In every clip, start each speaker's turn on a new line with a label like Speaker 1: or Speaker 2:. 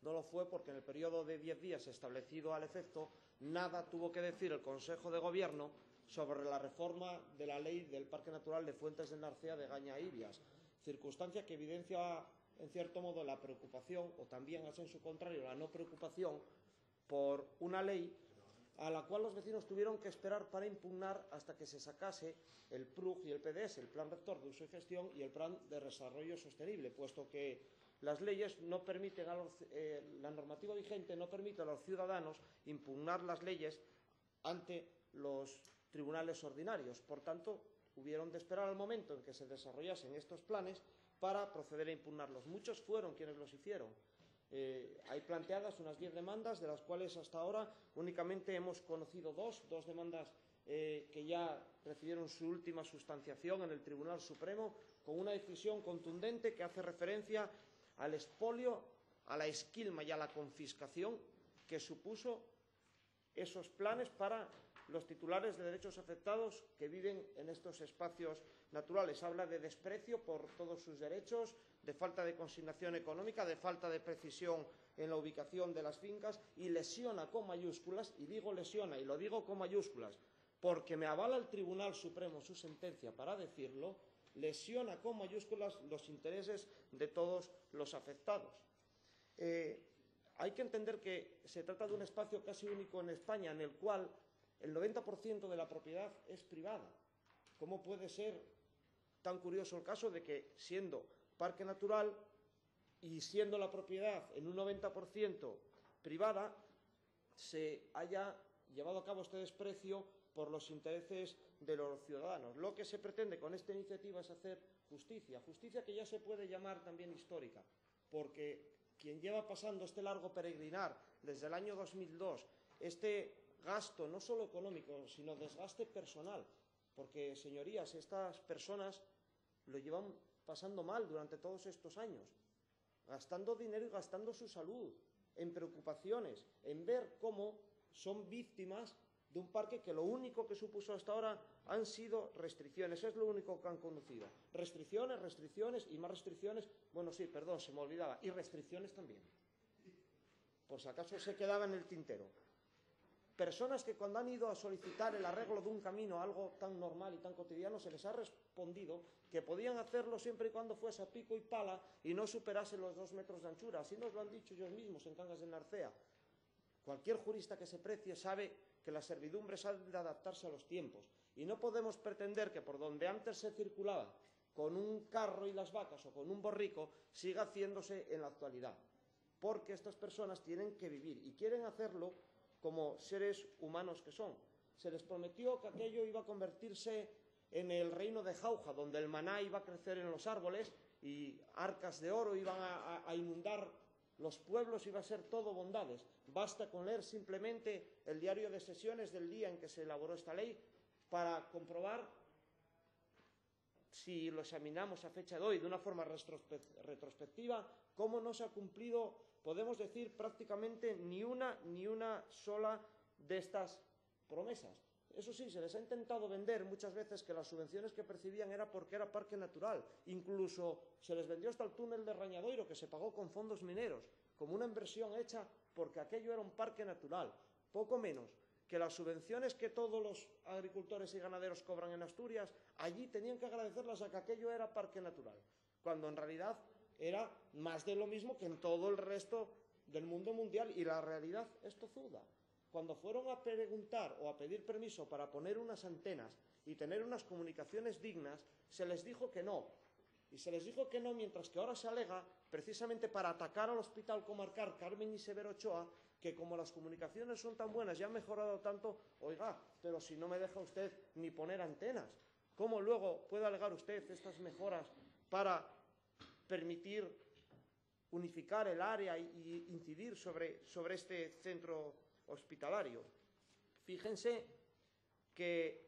Speaker 1: No lo fue porque en el periodo de 10 días establecido al efecto, nada tuvo que decir el Consejo de Gobierno sobre la reforma de la ley del Parque Natural de Fuentes de Narcea de Gaña e Ibias, circunstancia que evidencia en cierto modo la preocupación, o también, a sensu contrario, la no preocupación por una ley a la cual los vecinos tuvieron que esperar para impugnar hasta que se sacase el PRUG y el PDS, el Plan Rector de Uso y Gestión, y el Plan de Desarrollo Sostenible, puesto que las leyes no permiten la normativa vigente no permite a los ciudadanos impugnar las leyes ante los tribunales ordinarios. Por tanto, hubieron de esperar al momento en que se desarrollasen estos planes para proceder a impugnarlos. Muchos fueron quienes los hicieron. Hay planteadas unas 10 demandas, de las cuales hasta ahora únicamente hemos conocido dos demandas que ya recibieron su última sustanciación en el Tribunal Supremo, con una decisión contundente que hace referencia al expolio, a la esquilma y a la confiscación que supuso esos planes para los titulares de derechos afectados que viven en estos espacios naturales. Habla de desprecio por todos sus derechos, de falta de consignación económica, de falta de precisión en la ubicación de las fincas y lesiona con mayúsculas, y digo lesiona y lo digo con mayúsculas porque me avala el Tribunal Supremo su sentencia para decirlo, lesiona con mayúsculas los intereses de todos los afectados. Hay que entender que se trata de un espacio casi único en España en el cual el 90% de la propiedad es privada. ¿Cómo puede ser tan curioso el caso de que, siendo parque natural y siendo la propiedad en un 90% privada, se haya llevado a cabo este desprecio por los intereses de los ciudadanos? Lo que se pretende con esta iniciativa es hacer justicia, justicia que ya se puede llamar también histórica, porque quien lleva pasando este largo peregrinar desde el año 2002, este gasto no solo económico, sino desgaste personal, porque, señorías, estas personas lo llevan pasando mal durante todos estos años, gastando dinero y gastando su salud, en preocupaciones, en ver cómo son víctimas de un parque que lo único que supuso hasta ahora han sido restricciones, es lo único que han conducido. Restricciones, restricciones y más restricciones. Bueno, sí, perdón, se me olvidaba. Y restricciones también. Por si acaso se quedaba en el tintero. Personas que cuando han ido a solicitar el arreglo de un camino, algo tan normal y tan cotidiano, se les ha respondido que podían hacerlo siempre y cuando fuese a pico y pala y no superase los 2 metros de anchura. Así nos lo han dicho ellos mismos en Cangas de Narcea. Cualquier jurista que se precie sabe que las servidumbres han de adaptarse a los tiempos. Y no podemos pretender que por donde antes se circulaba con un carro y las vacas o con un borrico, siga haciéndose en la actualidad. Porque estas personas tienen que vivir y quieren hacerlo como seres humanos que son. Se les prometió que aquello iba a convertirse en el reino de Jauja, donde el maná iba a crecer en los árboles y arcas de oro iban a inundar los pueblos, iba a ser todo bondades. Basta con leer simplemente el diario de sesiones del día en que se elaboró esta ley para comprobar, si lo examinamos a fecha de hoy de una forma retrospectiva, cómo no se ha cumplido, podemos decir, prácticamente ni una sola de estas promesas. Eso sí, se les ha intentado vender muchas veces que las subvenciones que percibían era porque era parque natural. Incluso se les vendió hasta el túnel de Rañadoiro, que se pagó con fondos mineros, como una inversión hecha porque aquello era un parque natural. Poco menos que las subvenciones que todos los agricultores y ganaderos cobran en Asturias, allí tenían que agradecerlas a que aquello era parque natural, cuando en realidad era más de lo mismo que en todo el resto del mundo mundial, y la realidad es tozuda. Cuando fueron a preguntar o a pedir permiso para poner unas antenas y tener unas comunicaciones dignas, se les dijo que no. Y se les dijo que no, mientras que ahora se alega, precisamente para atacar al Hospital Comarcal Carmen y Severo Ochoa, que como las comunicaciones son tan buenas y han mejorado tanto, oiga, pero si no me deja usted ni poner antenas, ¿cómo luego puede alegar usted estas mejoras para permitir unificar el área y incidir sobre este centro hospitalario? Fíjense que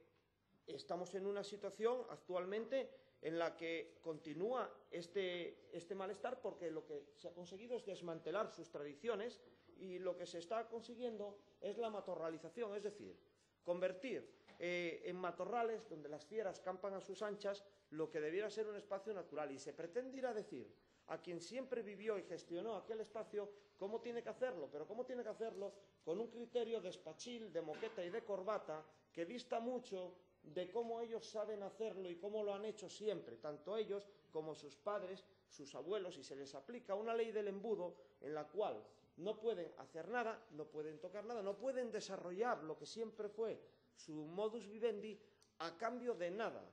Speaker 1: estamos en una situación actualmente en la que continúa este malestar, porque lo que se ha conseguido es desmantelar sus tradiciones y lo que se está consiguiendo es la matorralización, es decir, convertir en matorrales donde las fieras campan a sus anchas lo que debiera ser un espacio natural. Y se pretende ir a decir a quien siempre vivió y gestionó aquel espacio, cómo tiene que hacerlo, pero cómo tiene que hacerlo con un criterio despachil, de moqueta y de corbata que dista mucho de cómo ellos saben hacerlo y cómo lo han hecho siempre, tanto ellos como sus padres, sus abuelos, y se les aplica una ley del embudo en la cual no pueden hacer nada, no pueden tocar nada, no pueden desarrollar lo que siempre fue su modus vivendi a cambio de nada,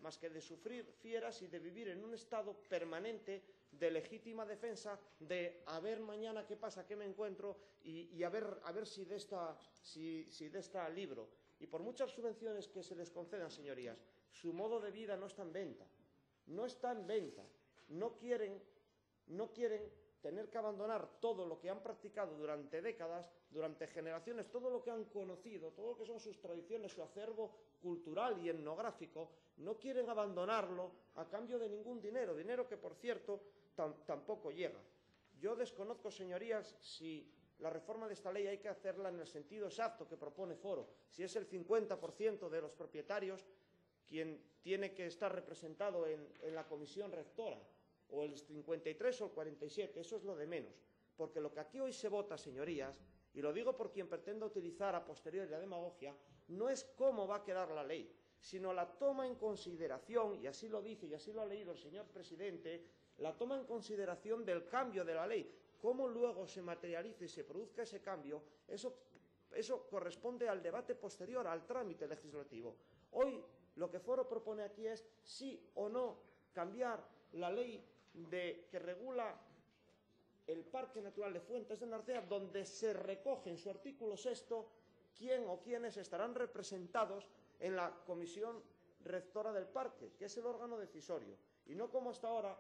Speaker 1: más que de sufrir fieras y de vivir en un estado permanente de legítima defensa, de a ver mañana qué pasa, qué me encuentro y a ver si de esta libro. Y por muchas subvenciones que se les concedan, señorías, su modo de vida no está en venta. No está en venta. No quieren tener que abandonar todo lo que han practicado durante décadas, durante generaciones, todo lo que han conocido, todo lo que son sus tradiciones, su acervo cultural y etnográfico, no quieren abandonarlo a cambio de ningún dinero, dinero que, por cierto, tampoco llega. Yo desconozco, señorías, si la reforma de esta ley hay que hacerla en el sentido exacto que propone Foro, si es el 50% de los propietarios quien tiene que estar representado en la comisión rectora, o el 53 o el 47, eso es lo de menos. Porque lo que aquí hoy se vota, señorías, y lo digo por quien pretenda utilizar a posteriori la demagogia, no es cómo va a quedar la ley, sino la toma en consideración, y así lo dice y así lo ha leído el señor presidente, la toma en consideración del cambio de la ley. Cómo luego se materialice y se produzca ese cambio, eso corresponde al debate posterior, al trámite legislativo. Hoy lo que Foro propone aquí es sí o no cambiar la ley que regula el Parque Natural de Fuentes de Narcea, donde se recoge en su artículo 6 quién o quiénes estarán representados en la comisión rectora del parque, que es el órgano decisorio, y no como hasta ahora,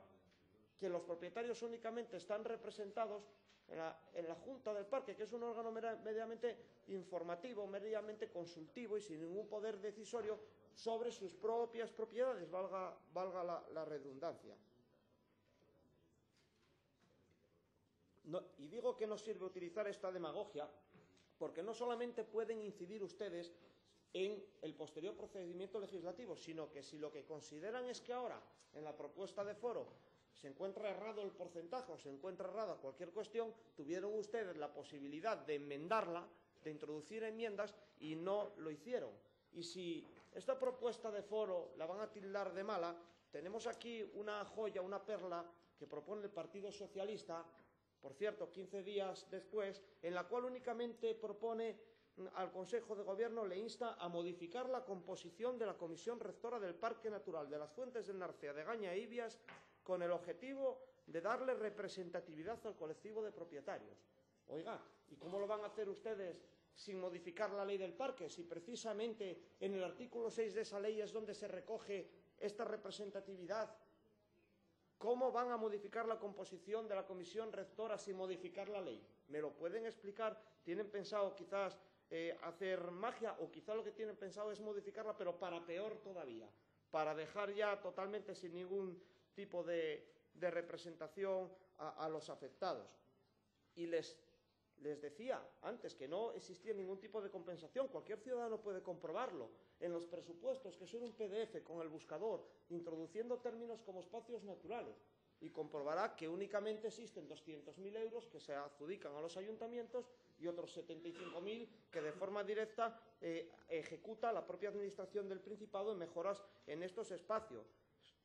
Speaker 1: que los propietarios únicamente están representados en la Junta del Parque, que es un órgano meramente informativo, meramente consultivo y sin ningún poder decisorio sobre sus propias propiedades, valga la redundancia. No, y digo que no sirve utilizar esta demagogia porque no solamente pueden incidir ustedes en el posterior procedimiento legislativo, sino que si lo que consideran es que ahora, en la propuesta de Foro, se encuentra errado el porcentaje o se encuentra errada cualquier cuestión, tuvieron ustedes la posibilidad de enmendarla, de introducir enmiendas, y no lo hicieron. Y si esta propuesta de Foro la van a tildar de mala, tenemos aquí una joya, una perla que propone el Partido Socialista, por cierto, 15 días después, en la cual únicamente propone al Consejo de Gobierno, le insta a modificar la composición de la Comisión Rectora del Parque Natural de las Fuentes del Narcea de Gaña e Ibias con el objetivo de darle representatividad al colectivo de propietarios. Oiga, ¿y cómo lo van a hacer ustedes sin modificar la ley del parque? Si precisamente en el artículo 6 de esa ley es donde se recoge esta representatividad. ¿Cómo van a modificar la composición de la comisión rectora sin modificar la ley? ¿Me lo pueden explicar? ¿Tienen pensado quizás hacer magia o quizás lo que tienen pensado es modificarla, pero para peor todavía, para dejar ya totalmente sin ningún tipo de representación a los afectados? Y les decía antes que no existía ningún tipo de compensación. Cualquier ciudadano puede comprobarlo en los presupuestos, que son un PDF con el buscador, introduciendo términos como espacios naturales, y comprobará que únicamente existen 200.000 euros que se adjudican a los ayuntamientos y otros 75.000 que de forma directa ejecuta la propia Administración del Principado en mejoras en estos espacios.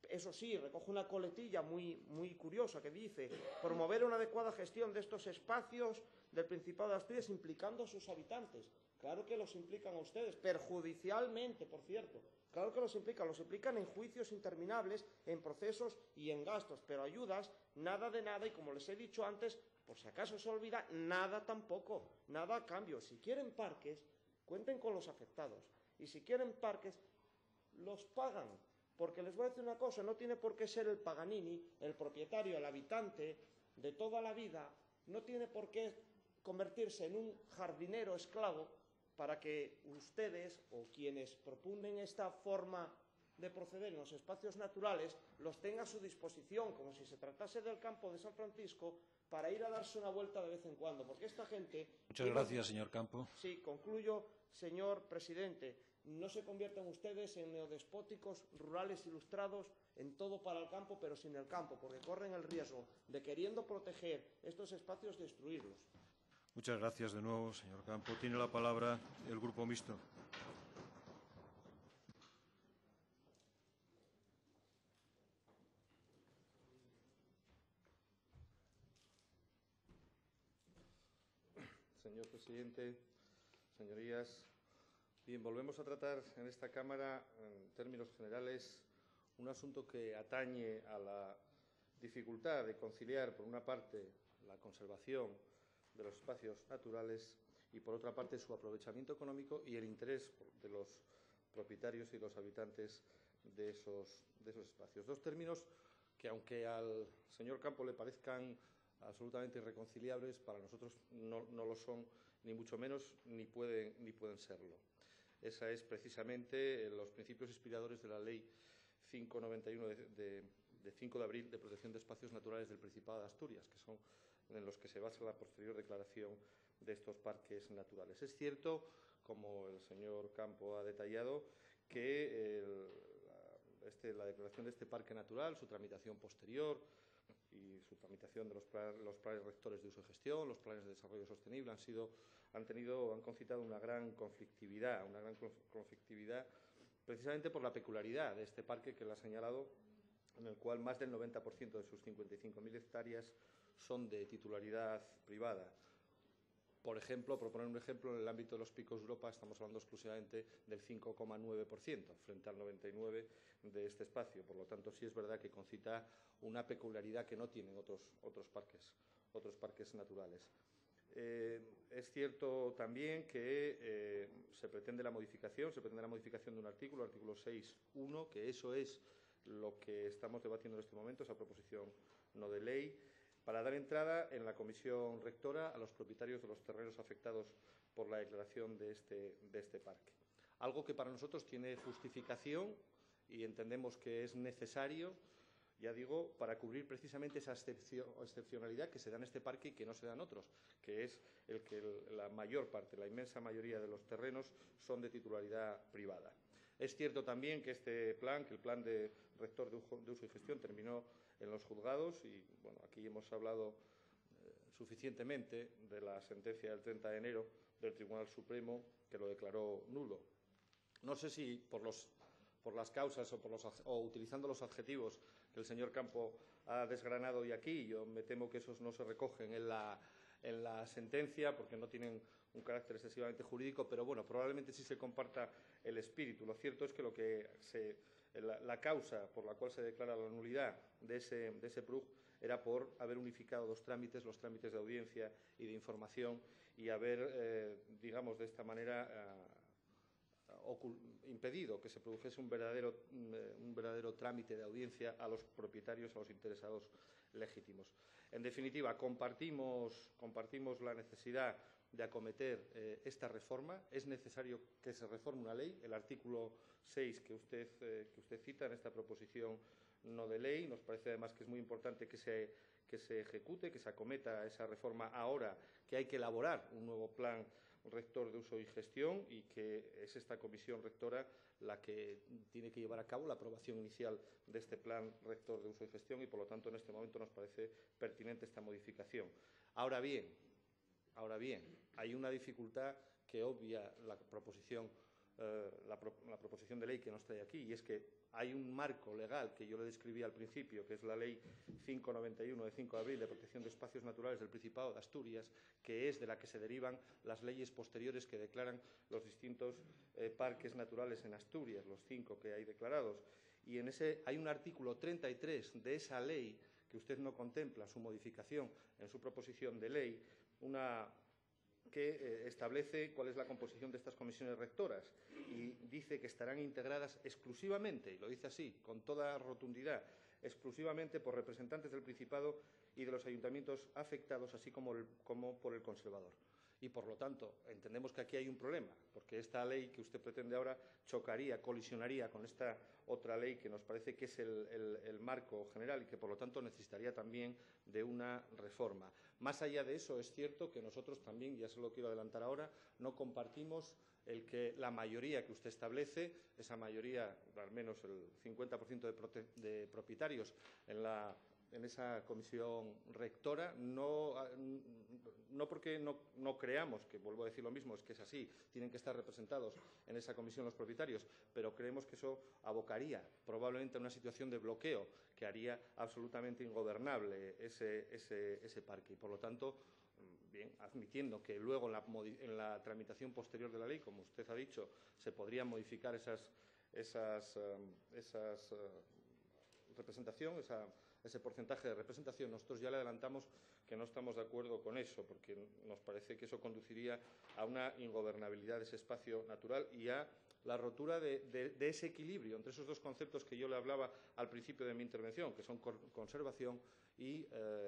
Speaker 1: Eso sí, recoge una coletilla muy curiosa que dice: promover una adecuada gestión de estos espacios del Principado de Asturias implicando a sus habitantes. Claro que los implican a ustedes, perjudicialmente, por cierto. Claro que los implican en juicios interminables, en procesos y en gastos, pero ayudas, nada de nada, y como les he dicho antes, por si acaso se olvida, nada tampoco, nada a cambio. Si quieren parques, cuenten con los afectados, y si quieren parques, los pagan. Porque les voy a decir una cosa, no tiene por qué ser el Paganini, el propietario, el habitante de toda la vida, no tiene por qué convertirse en un jardinero esclavo para que ustedes o quienes propugnen esta forma de proceder en los espacios naturales los tenga a su disposición, como si se tratase del campo de San Francisco, para ir a darse una vuelta de vez en cuando. Porque esta gente...
Speaker 2: Muchas gracias, señor Campo.
Speaker 1: Sí, concluyo, señor presidente. no se conviertan ustedes en neodespóticos rurales ilustrados en todo para el campo, pero sin el campo, porque corren el riesgo de, queriendo proteger estos espacios, destruirlos.
Speaker 2: Muchas gracias de nuevo, señor Campo. Tiene la palabra el Grupo Mixto.
Speaker 3: Señor presidente, señorías, bien, volvemos a tratar en esta Cámara, en términos generales, un asunto que atañe a la dificultad de conciliar, por una parte, la conservación de los espacios naturales y, por otra parte, su aprovechamiento económico y el interés de los propietarios y los habitantes de esos espacios. Dos términos que, aunque al señor Campo le parezcan absolutamente irreconciliables, para nosotros no lo son, ni mucho menos, ni pueden serlo. Esa es precisamente los principios inspiradores de la Ley 591 de 5 de abril de protección de espacios naturales del Principado de Asturias, que son en los que se basa la posterior declaración de estos parques naturales. Es cierto, como el señor Campo ha detallado, que la declaración de este parque natural, su tramitación posterior y su tramitación de los planes rectores de uso y gestión, los planes de desarrollo sostenible, han concitado una gran conflictividad precisamente por la peculiaridad de este parque que él ha señalado, en el cual más del 90% de sus 55.000 hectáreas son de titularidad privada. Por ejemplo, por poner un ejemplo, en el ámbito de los picos de Europa estamos hablando exclusivamente del 5,9% frente al 99% de este espacio. Por lo tanto, sí es verdad que concita una peculiaridad que no tienen otros parques naturales. Es cierto también que se pretende la modificación de un artículo, el artículo 6.1, que eso es lo que estamos debatiendo en este momento, esa proposición no de ley, para dar entrada en la comisión rectora a los propietarios de los terrenos afectados por la declaración de este parque. Algo que para nosotros tiene justificación y entendemos que es necesario, ya digo, para cubrir precisamente esa excepcionalidad que se da en este parque y que no se da en otros, que es el que la mayor parte, la inmensa mayoría de los terrenos son de titularidad privada. Es cierto también que el plan de rector de uso y gestión terminó en los juzgados y, bueno, aquí hemos hablado suficientemente de la sentencia del 30 de enero del Tribunal Supremo que lo declaró nulo. No sé si por las causas o utilizando los adjetivos que el señor Campo ha desgranado hoy aquí, yo me temo que esos no se recogen en la sentencia porque no tienen un carácter excesivamente jurídico, pero bueno, probablemente sí se comparta el espíritu. Lo cierto es que la causa por la cual se declara la nulidad de ese PRUG era por haber unificado los trámites de audiencia y de información y haber, digamos, de esta manera impedido que se produjese un verdadero trámite de audiencia a los propietarios, a los interesados legítimos. En definitiva, compartimos la necesidad de acometer esta reforma. Es necesario que se reforme una ley. El artículo 6 que usted cita en esta proposición no de ley, nos parece además que es muy importante que se ejecute, que se acometa esa reforma ahora que hay que elaborar un nuevo plan rector de uso y gestión y que es esta comisión rectora la que tiene que llevar a cabo la aprobación inicial de este plan rector de uso y gestión y, por lo tanto, en este momento nos parece pertinente esta modificación. Ahora bien, hay una dificultad que obvia la proposición de ley que nos trae aquí, y es que hay un marco legal que yo le describí al principio, que es la Ley 591 de 5 de abril de protección de espacios naturales del Principado de Asturias, que es de la que se derivan las leyes posteriores que declaran los distintos parques naturales en Asturias, los 5 que hay declarados. Y en ese hay un artículo 33 de esa ley que usted no contempla su modificación en su proposición de ley, que establece cuál es la composición de estas comisiones rectoras y dice que estarán integradas exclusivamente, y lo dice así, con toda rotundidad, exclusivamente por representantes del Principado y de los ayuntamientos afectados, así como por el conservador. Y, por lo tanto, entendemos que aquí hay un problema, porque esta ley que usted pretende ahora chocaría, colisionaría con esta otra ley que nos parece que es el marco general y que, por lo tanto, necesitaría también de una reforma. Más allá de eso, es cierto que nosotros también, ya se lo quiero adelantar ahora, no compartimos el que la mayoría que usted establece, esa mayoría, al menos el 50% de propietarios en esa comisión rectora, no porque no creamos, que vuelvo a decir lo mismo, es que es así, tienen que estar representados en esa comisión los propietarios, pero creemos que eso abocaría probablemente a una situación de bloqueo que haría absolutamente ingobernable ese parque. Y, por lo tanto, bien, admitiendo que luego en la tramitación posterior de la ley, como usted ha dicho, se podrían modificar ese porcentaje de representación, nosotros ya le adelantamos que no estamos de acuerdo con eso, porque nos parece que eso conduciría a una ingobernabilidad de ese espacio natural y a la rotura de ese equilibrio entre esos dos conceptos que yo le hablaba al principio de mi intervención, que son conservación y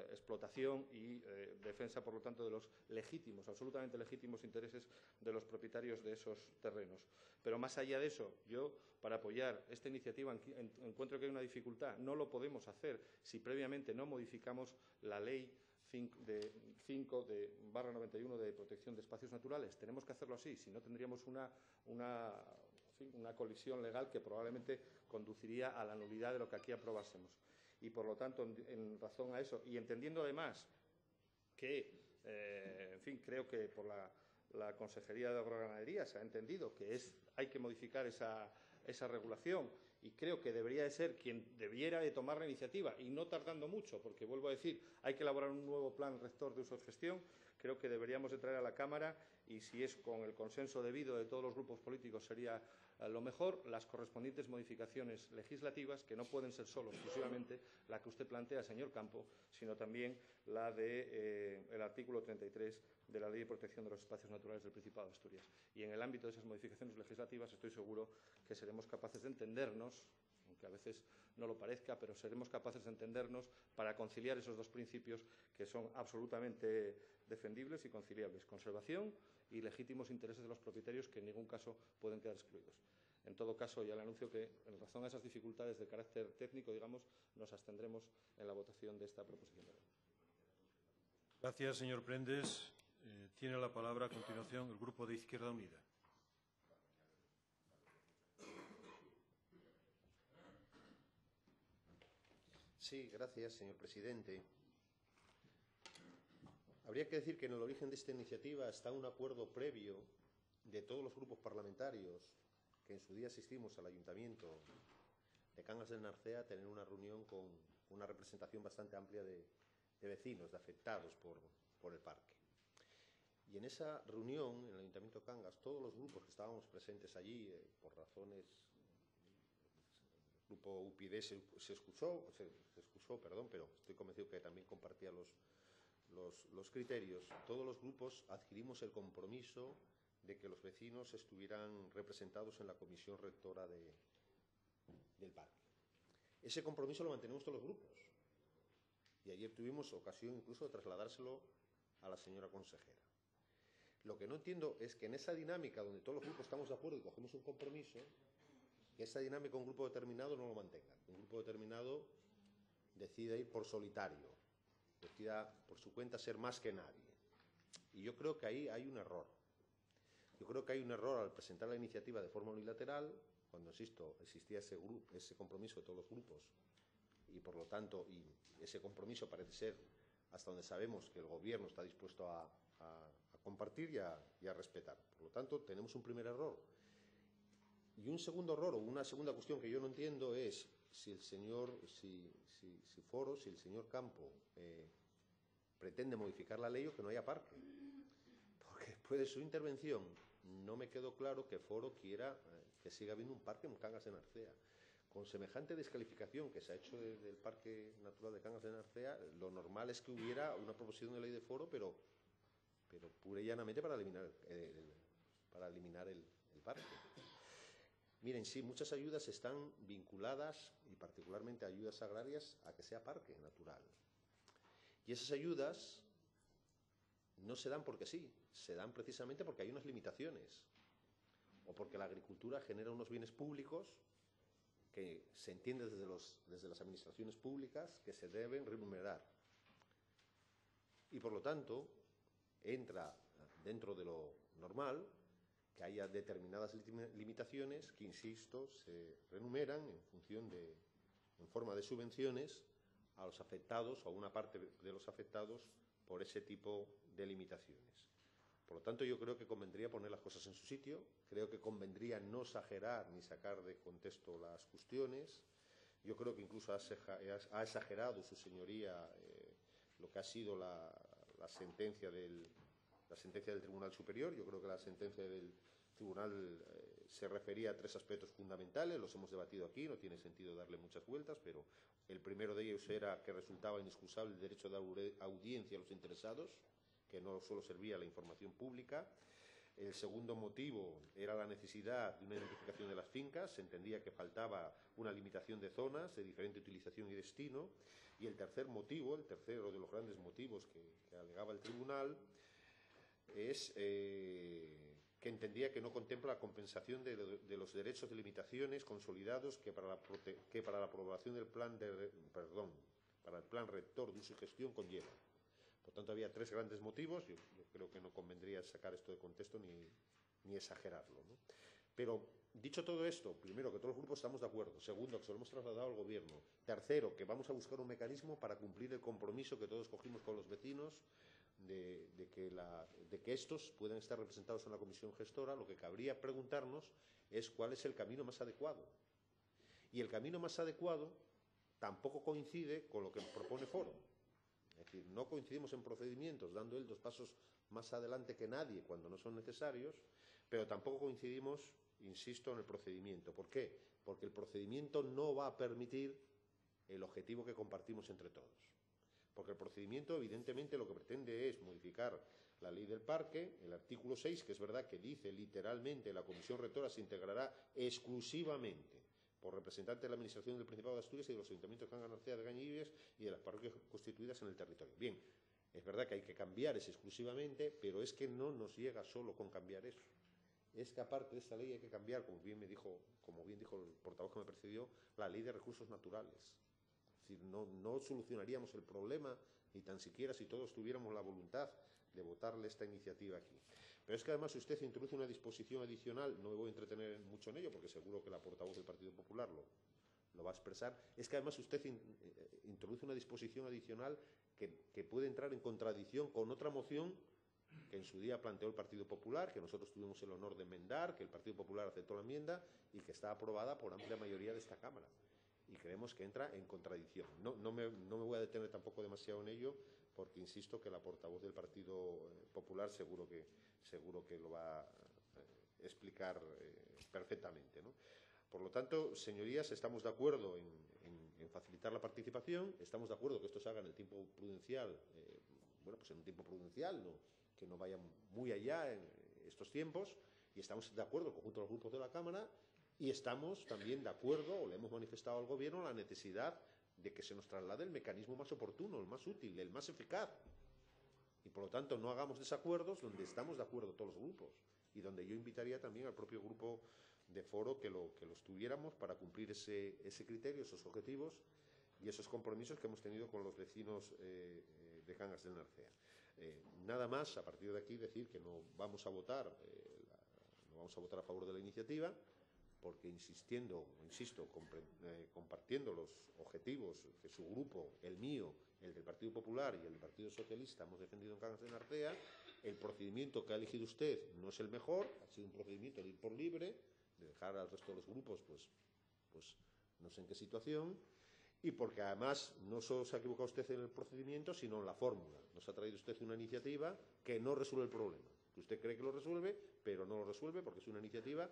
Speaker 3: explotación y defensa, por lo tanto, de los legítimos, absolutamente legítimos intereses de los propietarios de esos terrenos. Pero más allá de eso, yo, para apoyar esta iniciativa, encuentro que hay una dificultad. No lo podemos hacer si previamente no modificamos la Ley 5/91 de protección de espacios naturales. Tenemos que hacerlo así, si no tendríamos una colisión legal que probablemente conduciría a la nulidad de lo que aquí aprobásemos. Y, por lo tanto, en razón a eso, y entendiendo además que, creo que por la Consejería de Agroganadería se ha entendido que hay que modificar esa regulación, y creo que debería de ser quien debiera de tomar la iniciativa, y no tardando mucho, porque, vuelvo a decir, hay que elaborar un nuevo plan rector de uso de gestión. Creo que deberíamos de traer a la Cámara, y si es con el consenso debido de todos los grupos políticos sería lo mejor, las correspondientes modificaciones legislativas, que no pueden ser solo exclusivamente la que usted plantea, señor Campo, sino también la del artículo 33 de la Ley de Protección de los Espacios Naturales del Principado de Asturias. Y en el ámbito de esas modificaciones legislativas estoy seguro que seremos capaces de entendernos, aunque a veces no lo parezca, pero seremos capaces de entendernos para conciliar esos dos principios que son absolutamente defendibles y conciliables: conservación y legítimos intereses de los propietarios, que en ningún caso pueden quedar excluidos. En todo caso, ya le anuncio que, en razón a esas dificultades de carácter técnico, digamos, nos abstendremos en la votación de esta proposición de ley.
Speaker 2: Gracias, señor Prendes. Tiene la palabra a continuación el Grupo de Izquierda Unida.
Speaker 4: Sí, gracias, señor presidente. Habría que decir que en el origen de esta iniciativa está un acuerdo previo de todos los grupos parlamentarios que en su día asistimos al Ayuntamiento de Cangas de Narcea a tener una reunión con una representación bastante amplia de vecinos, de afectados por el parque. Y en esa reunión, en el Ayuntamiento de Cangas, todos los grupos que estábamos presentes allí, por razones... El grupo UPyD se excusó, pero estoy convencido que también compartía los criterios. Todos los grupos adquirimos el compromiso de que los vecinos estuvieran representados en la comisión rectora del parque. Ese compromiso lo mantenemos todos los grupos. Y ayer tuvimos ocasión incluso de trasladárselo a la señora consejera. Lo que no entiendo es que en esa dinámica donde todos los grupos estamos de acuerdo y cogemos un compromiso, que esa dinámica un grupo determinado no lo mantenga. Un grupo determinado decida ir por solitario, decida por su cuenta ser más que nadie. Y yo creo que ahí hay un error. Yo creo que hay un error al presentar la iniciativa de forma unilateral, cuando, insisto, existía ese compromiso de todos los grupos, y por lo tanto, y ese compromiso parece ser, hasta donde sabemos, que el Gobierno está dispuesto a compartir y a respetar. Por lo tanto, tenemos un primer error. Y un segundo error, o una segunda cuestión que yo no entiendo, es si el señor Campo pretende modificar la ley o que no haya parque. Porque después de su intervención no me quedó claro que Foro quiera que siga habiendo un parque en Cangas de Narcea. Con semejante descalificación que se ha hecho del Parque Natural de Cangas de Narcea, lo normal es que hubiera una proposición de ley de Foro, pero pura y llanamente para eliminar el parque. Miren, sí, muchas ayudas están vinculadas, y particularmente ayudas agrarias, a que sea parque natural. Y esas ayudas no se dan porque sí, se dan precisamente porque hay unas limitaciones o porque la agricultura genera unos bienes públicos que se entiende desde las administraciones públicas que se deben remunerar. Y por lo tanto, entra dentro de lo normal que haya determinadas limitaciones que, insisto, se remuneran en forma de subvenciones a los afectados o a una parte de los afectados por ese tipo de limitaciones. Por lo tanto, yo creo que convendría poner las cosas en su sitio, creo que convendría no exagerar ni sacar de contexto las cuestiones. Yo creo que incluso ha exagerado su señoría lo que ha sido la sentencia del Tribunal Superior. Yo creo que la sentencia del Tribunal se refería a 3 aspectos fundamentales, los hemos debatido aquí, no tiene sentido darle muchas vueltas, pero el primero de ellos era que resultaba inexcusable el derecho de audiencia a los interesados, que no solo servía la información pública. El segundo motivo era la necesidad de una identificación de las fincas. Se entendía que faltaba una limitación de zonas de diferente utilización y destino. Y el tercer motivo, el tercero de los grandes motivos que alegaba el tribunal, es que entendía que no contempla la compensación de los derechos de limitaciones consolidados que para la aprobación del plan para el plan rector de uso y gestión conlleva. Por tanto, había 3 grandes motivos. Yo creo que no convendría sacar esto de contexto ni exagerarlo, ¿no? Pero, dicho todo esto, primero, que todos los grupos estamos de acuerdo. Segundo, que se lo hemos trasladado al Gobierno. Tercero, que vamos a buscar un mecanismo para cumplir el compromiso que todos cogimos con los vecinos de que estos puedan estar representados en la comisión gestora. Lo que cabría preguntarnos es cuál es el camino más adecuado. Y el camino más adecuado tampoco coincide con lo que propone Foro. Es decir, no coincidimos en procedimientos, dando él 2 pasos más adelante que nadie cuando no son necesarios, pero tampoco coincidimos, insisto, en el procedimiento. ¿Por qué? Porque el procedimiento no va a permitir el objetivo que compartimos entre todos. Porque el procedimiento, evidentemente, lo que pretende es modificar la ley del parque, el artículo 6, que es verdad que dice literalmente la comisión rectora se integrará exclusivamente por representantes de la Administración del Principado de Asturias y de los ayuntamientos de Cangas Narcea, de Gañivies y de las parroquias constituidas en el territorio. Bien, es verdad que hay que cambiar ese exclusivamente, pero es que no nos llega solo con cambiar eso. Es que aparte de esta ley hay que cambiar, como bien dijo el portavoz que me precedió, la ley de recursos naturales. Es decir, no solucionaríamos el problema ni tan siquiera si todos tuviéramos la voluntad de votarle esta iniciativa aquí. Pero es que además usted introduce una disposición adicional, no me voy a entretener mucho en ello porque seguro que la portavoz del Partido Popular lo va a expresar. Es que además usted introduce una disposición adicional que puede entrar en contradicción con otra moción que en su día planteó el Partido Popular, que nosotros tuvimos el honor de enmendar, que el Partido Popular aceptó la enmienda y que está aprobada por amplia mayoría de esta Cámara. Y creemos que entra en contradicción. No me voy a detener tampoco demasiado en ello, porque insisto que la portavoz del Partido Popular seguro que lo va a explicar perfectamente, ¿no? Por lo tanto, señorías, estamos de acuerdo en facilitar la participación, estamos de acuerdo que esto se haga en el tiempo prudencial, pues en un tiempo prudencial, que no vaya muy allá en estos tiempos, y estamos de acuerdo el conjunto de los grupos de la Cámara, y estamos también de acuerdo, o le hemos manifestado al Gobierno, la necesidad de que se nos traslade el mecanismo más oportuno, el más útil, el más eficaz. Y por lo tanto no hagamos desacuerdos donde estamos de acuerdo todos los grupos y donde yo invitaría también al propio grupo de Foro que los tuviéramos para cumplir ese criterio, esos objetivos y esos compromisos que hemos tenido con los vecinos de Cangas del Narcea. Nada más, a partir de aquí decir que no vamos a votar a favor de la iniciativa, porque insisto, compartiendo los objetivos que su grupo, el mío, el del Partido Popular y el del Partido Socialista hemos defendido en Cangas de Narcea, el procedimiento que ha elegido usted no es el mejor, ha sido un procedimiento de ir por libre, de dejar al resto de los grupos, pues no sé en qué situación, y porque además no solo se ha equivocado usted en el procedimiento, sino en la fórmula. Nos ha traído usted una iniciativa que no resuelve el problema, que usted cree que lo resuelve, pero no lo resuelve porque es una iniciativa,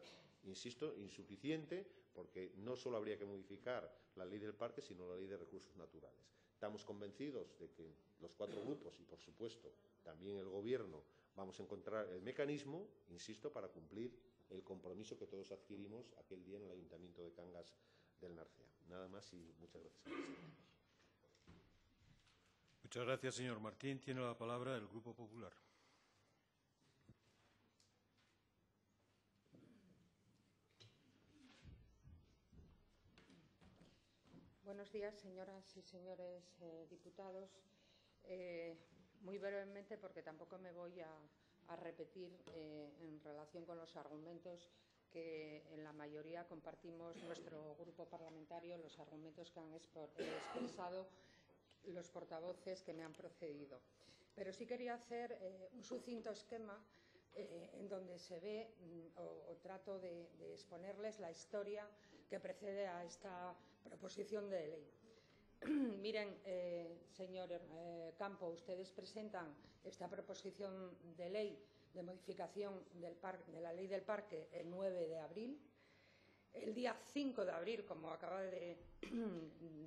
Speaker 4: insisto, insuficiente, porque no solo habría que modificar la ley del parque, sino la ley de recursos naturales. Estamos convencidos de que los 4 grupos y, por supuesto, también el Gobierno vamos a encontrar el mecanismo, insisto, para cumplir el compromiso que todos adquirimos aquel día en el Ayuntamiento de Cangas del Narcea. Nada más y muchas gracias, presidente.
Speaker 2: Muchas gracias, señor Martín. Tiene la palabra el Grupo Popular.
Speaker 5: Buenos días, señoras y señores diputados. Muy brevemente, porque tampoco me voy a repetir en relación con los argumentos que en la mayoría compartimos nuestro grupo parlamentario, los argumentos que han expresado los portavoces que me han precedido. Pero sí quería hacer un sucinto esquema en donde se ve o trato de exponerles la historia que precede a esta proposición de ley. Miren, señor Campo, ustedes presentan esta proposición de ley de modificación de la Ley del Parque el 9 de abril. El día 5 de abril, como acaba de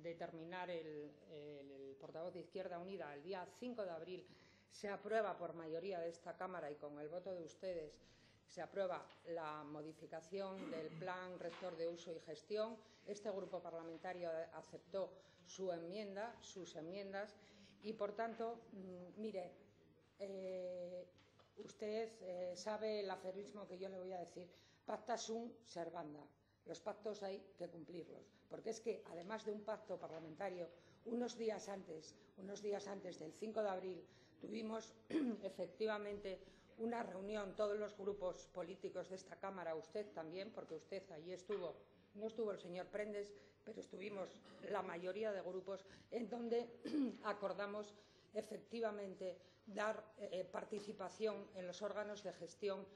Speaker 5: determinar el portavoz de Izquierda Unida, el día 5 de abril se aprueba por mayoría de esta Cámara y con el voto de ustedes se aprueba la modificación del Plan Rector de Uso y Gestión. Este grupo parlamentario aceptó sus enmiendas y, por tanto, mire, usted sabe el aforismo que yo le voy a decir: pacta sunt servanda. Los pactos hay que cumplirlos, porque es que, además de un pacto parlamentario, unos días antes del 5 de abril, tuvimos efectivamente una reunión, todos los grupos políticos de esta Cámara, usted también, porque usted allí estuvo, no estuvo el señor Prendes, pero estuvimos la mayoría de grupos, en donde acordamos efectivamente dar participación en los órganos de gestión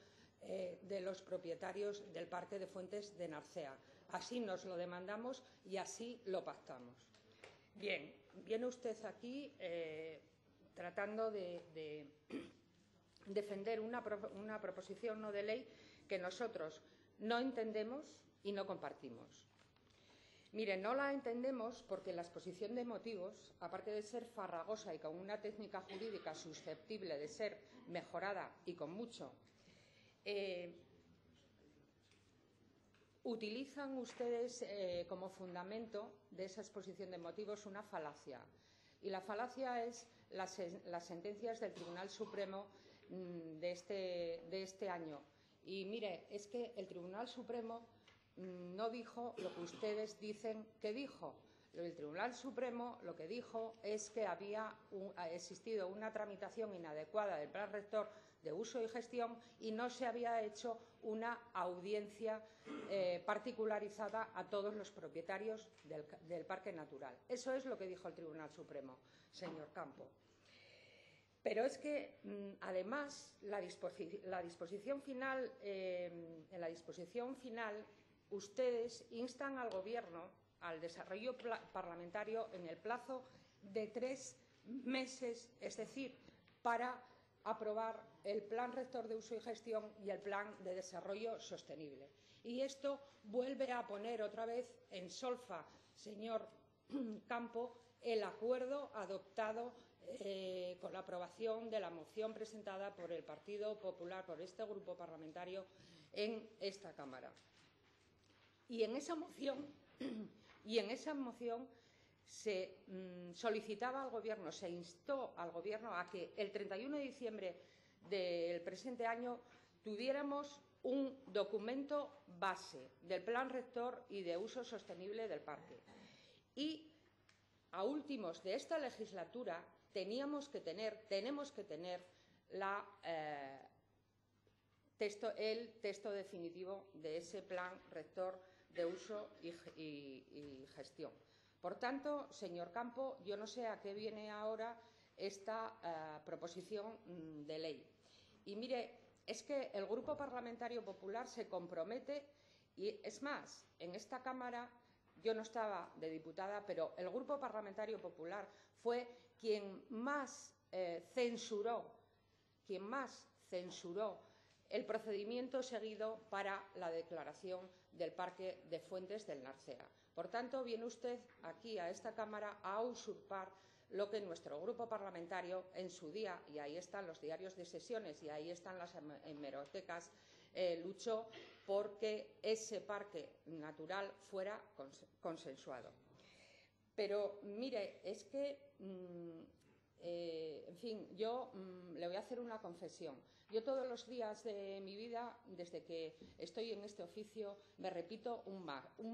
Speaker 5: de los propietarios del Parque de Fuentes de Narcea. Así nos lo demandamos y así lo pactamos. Bien, viene usted aquí tratando de defender una proposición no de ley que nosotros no entendemos y no compartimos. Mire, no la entendemos porque la exposición de motivos, aparte de ser farragosa y con una técnica jurídica susceptible de ser mejorada y con mucho, utilizan ustedes como fundamento de esa exposición de motivos una falacia. Y la falacia es las sentencias del Tribunal Supremo de este año. Y mire, es que el Tribunal Supremo no dijo lo que ustedes dicen que dijo. El Tribunal Supremo lo que dijo es que había existido una tramitación inadecuada del Plan Rector de Uso y Gestión y no se había hecho una audiencia particularizada a todos los propietarios del Parque Natural. Eso es lo que dijo el Tribunal Supremo, señor Campo. Pero es que, además, en la disposición final, ustedes instan al Gobierno al desarrollo parlamentario en el plazo de 3 meses, es decir, para aprobar el Plan Rector de Uso y Gestión y el Plan de Desarrollo Sostenible. Y esto vuelve a poner otra vez en solfa, señor Campo, el acuerdo adoptado con la aprobación de la moción presentada por el Partido Popular, por este grupo parlamentario, en esta Cámara. Y en esa moción se solicitaba al Gobierno, se instó al Gobierno a que el 31 de diciembre del presente año tuviéramos un documento base del Plan Rector y de Uso Sostenible del Parque. Y a últimos de esta legislatura tenemos que tener el texto definitivo de ese Plan Rector de Uso y Gestión. Por tanto, señor Campo, yo no sé a qué viene ahora esta proposición de ley. Y mire, es que el Grupo Parlamentario Popular se compromete, y es más, en esta Cámara yo no estaba de diputada, pero el Grupo Parlamentario Popular fue quien más censuró el procedimiento seguido para la declaración del Parque de Fuentes del Narcea. Por tanto, viene usted aquí a esta Cámara a usurpar lo que nuestro grupo parlamentario en su día, y ahí están los diarios de sesiones y ahí están las hemerotecas, luchó porque ese parque natural fuera consensuado. Pero mire, es que, en fin, yo le voy a hacer una confesión. Yo todos los días de mi vida, desde que estoy en este oficio, me repito un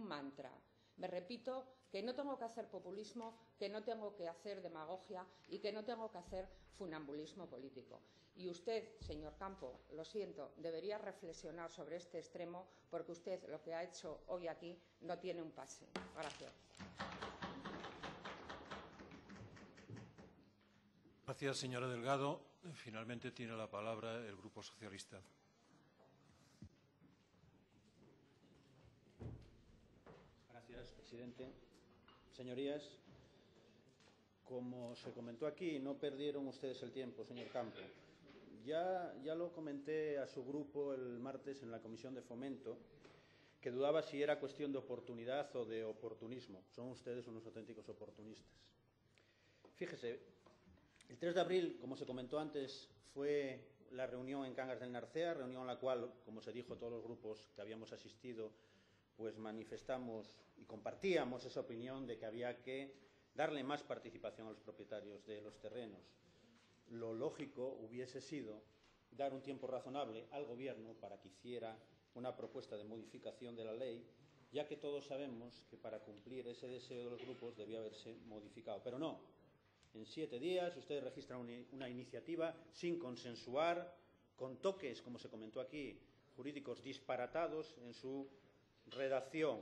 Speaker 5: mantra. Me repito que no tengo que hacer populismo, que no tengo que hacer demagogia y que no tengo que hacer funambulismo político. Y usted, señor Campo, lo siento, debería reflexionar sobre este extremo, porque usted lo que ha hecho hoy aquí no tiene un pase. Gracias.
Speaker 2: Gracias, señora Delgado. Finalmente tiene la palabra el Grupo Socialista.
Speaker 6: Gracias, presidente. Señorías, como se comentó aquí, no perdieron ustedes el tiempo, señor Campo. Ya lo comenté a su grupo el martes en la Comisión de Fomento, que dudaba si era cuestión de oportunidad o de oportunismo. Son ustedes unos auténticos oportunistas. Fíjese, el 3 de abril, como se comentó antes, fue la reunión en Cangas del Narcea, reunión a la cual, como se dijo, todos los grupos que habíamos asistido, pues manifestamos y compartíamos esa opinión de que había que darle más participación a los propietarios de los terrenos. Lo lógico hubiese sido dar un tiempo razonable al Gobierno para que hiciera una propuesta de modificación de la ley, ya que todos sabemos que para cumplir ese deseo de los grupos debía haberse modificado. Pero no, en 7 días ustedes registran una iniciativa sin consensuar, con toques, como se comentó aquí, jurídicos disparatados en su redacción,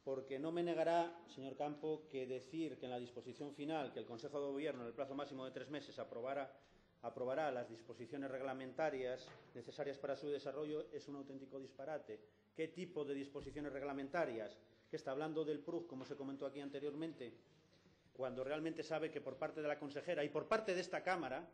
Speaker 6: porque no me negará, señor Campo, que decir que en la disposición final que el Consejo de Gobierno en el plazo máximo de 3 meses aprobará las disposiciones reglamentarias necesarias para su desarrollo es un auténtico disparate. ¿Qué tipo de disposiciones reglamentarias? ¿Que está hablando del PRUG, como se comentó aquí anteriormente? Cuando realmente sabe que por parte de la consejera y por parte de esta Cámara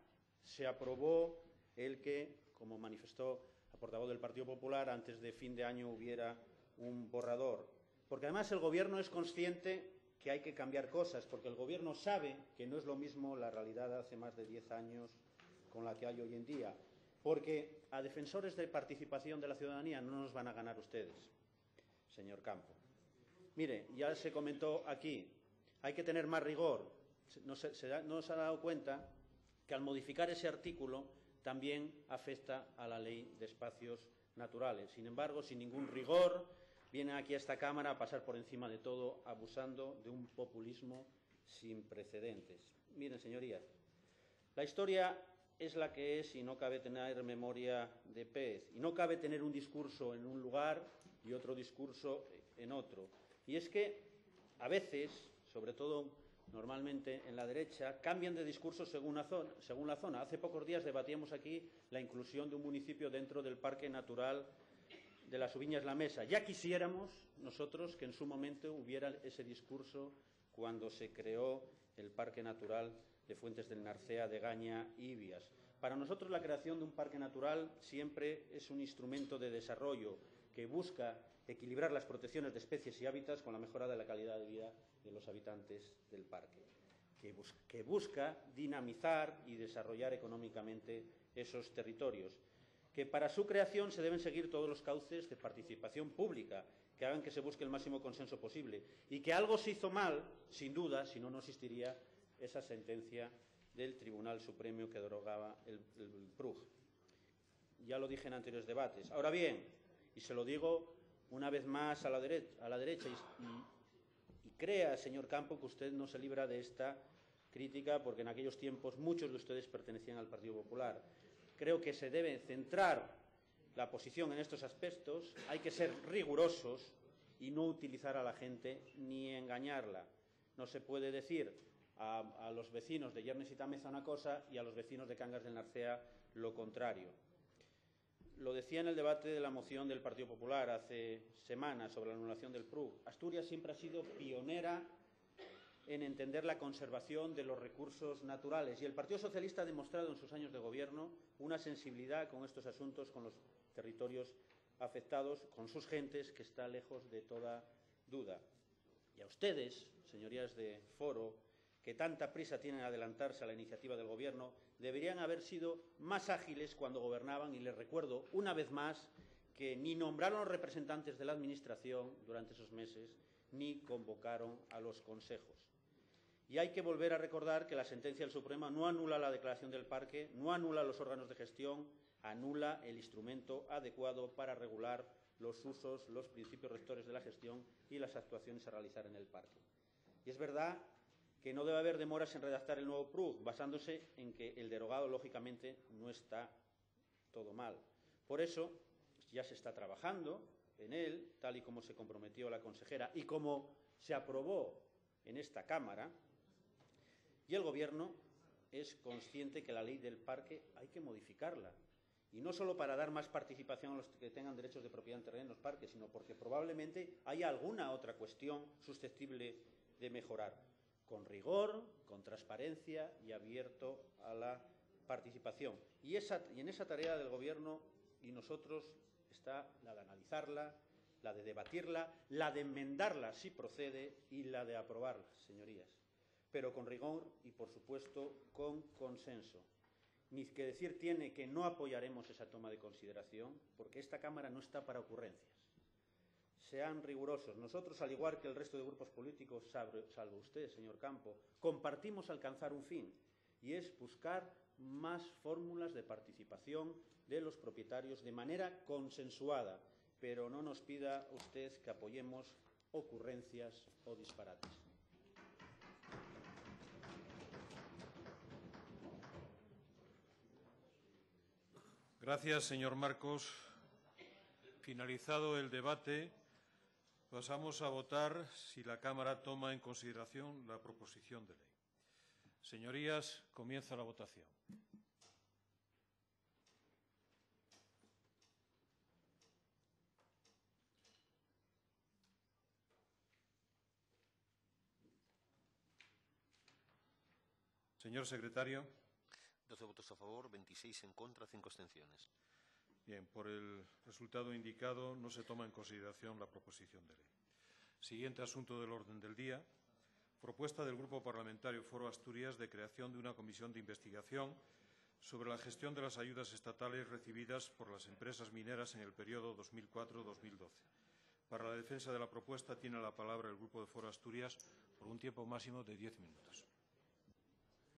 Speaker 6: se aprobó el que, como manifestó la portavoz del Partido Popular, antes de fin de año hubiera un borrador. Porque además el Gobierno es consciente que hay que cambiar cosas, porque el Gobierno sabe que no es lo mismo la realidad de hace más de 10 años con la que hay hoy en día. Porque a defensores de participación de la ciudadanía no nos van a ganar ustedes, señor Campo. Mire, ya se comentó aquí, hay que tener más rigor. No se ha dado cuenta que al modificar ese artículo también afecta a la Ley de Espacios Naturales. Sin embargo, sin ningún rigor, vienen aquí a esta Cámara a pasar por encima de todo, abusando de un populismo sin precedentes. Miren, señorías, la historia es la que es y no cabe tener memoria de pez. Y no cabe tener un discurso en un lugar y otro discurso en otro. Y es que a veces, sobre todo normalmente en la derecha, cambian de discurso según la zona. Hace pocos días debatíamos aquí la inclusión de un municipio dentro del Parque Natural de las Ubiñas La Mesa. Ya quisiéramos nosotros que en su momento hubiera ese discurso cuando se creó el Parque Natural de Fuentes del Narcea, de Gaña y Ibias. Para nosotros la creación de un parque natural siempre es un instrumento de desarrollo que busca equilibrar las protecciones de especies y hábitats con la mejora de la calidad de vida de los habitantes del parque, que busca dinamizar y desarrollar económicamente esos territorios, que para su creación se deben seguir todos los cauces de participación pública que hagan que se busque el máximo consenso posible y que algo se hizo mal, sin duda, si no, no existiría esa sentencia del Tribunal Supremo que derogaba el PRUG. Ya lo dije en anteriores debates. Ahora bien, y se lo digo una vez más a la derecha, y crea, señor Campo, que usted no se libra de esta crítica, porque en aquellos tiempos muchos de ustedes pertenecían al Partido Popular. Creo que se debe centrar la posición en estos aspectos, hay que ser rigurosos y no utilizar a la gente ni engañarla. No se puede decir a los vecinos de Yernes y Tameza una cosa y a los vecinos de Cangas del Narcea lo contrario. Lo decía en el debate de la moción del Partido Popular hace semanas sobre la anulación del PRUG. Asturias siempre ha sido pionera en entender la conservación de los recursos naturales y el Partido Socialista ha demostrado en sus años de gobierno una sensibilidad con estos asuntos, con los territorios afectados, con sus gentes, que está lejos de toda duda. Y a ustedes, señorías de Foro, que tanta prisa tienen en adelantarse a la iniciativa del Gobierno, deberían haber sido más ágiles cuando gobernaban, y les recuerdo una vez más que ni nombraron representantes de la Administración durante esos meses, ni convocaron a los consejos. Y hay que volver a recordar que la sentencia del Supremo no anula la declaración del parque, no anula los órganos de gestión, anula el instrumento adecuado para regular los usos, los principios rectores de la gestión y las actuaciones a realizar en el parque. Y es verdad que no debe haber demoras en redactar el nuevo PRUC, basándose en que el derogado, lógicamente, no está todo mal. Por eso, ya se está trabajando en él, tal y como se comprometió la consejera y como se aprobó en esta Cámara, y el Gobierno es consciente que la ley del parque hay que modificarla. Y no solo para dar más participación a los que tengan derechos de propiedad en terrenos parques, sino porque probablemente haya alguna otra cuestión susceptible de mejorar, con rigor, con transparencia y abierto a la participación. Y en esa tarea del Gobierno y nosotros está la de analizarla, la de debatirla, la de enmendarla si procede y la de aprobarla, señorías. Pero con rigor y, por supuesto, con consenso. Ni que decir tiene que no apoyaremos esa toma de consideración, porque esta Cámara no está para ocurrencias. Sean rigurosos. Nosotros, al igual que el resto de grupos políticos, salvo usted, señor Campo, compartimos alcanzar un fin, y es buscar más fórmulas de participación de los propietarios de manera consensuada, pero no nos pida usted que apoyemos ocurrencias o disparates.
Speaker 2: Gracias, señor Marcos. Finalizado el debate, pasamos a votar si la Cámara toma en consideración la proposición de ley. Señorías, comienza la votación. Señor secretario.
Speaker 4: 12 votos a favor, 26 en contra, 5 abstenciones.
Speaker 2: Bien, por el resultado indicado no se toma en consideración la proposición de ley. Siguiente asunto del orden del día. Propuesta del Grupo Parlamentario Foro Asturias de creación de una comisión de investigación sobre la gestión de las ayudas estatales recibidas por las empresas mineras en el periodo 2004-2012. Para la defensa de la propuesta tiene la palabra el Grupo de Foro Asturias por un tiempo máximo de 10 minutos.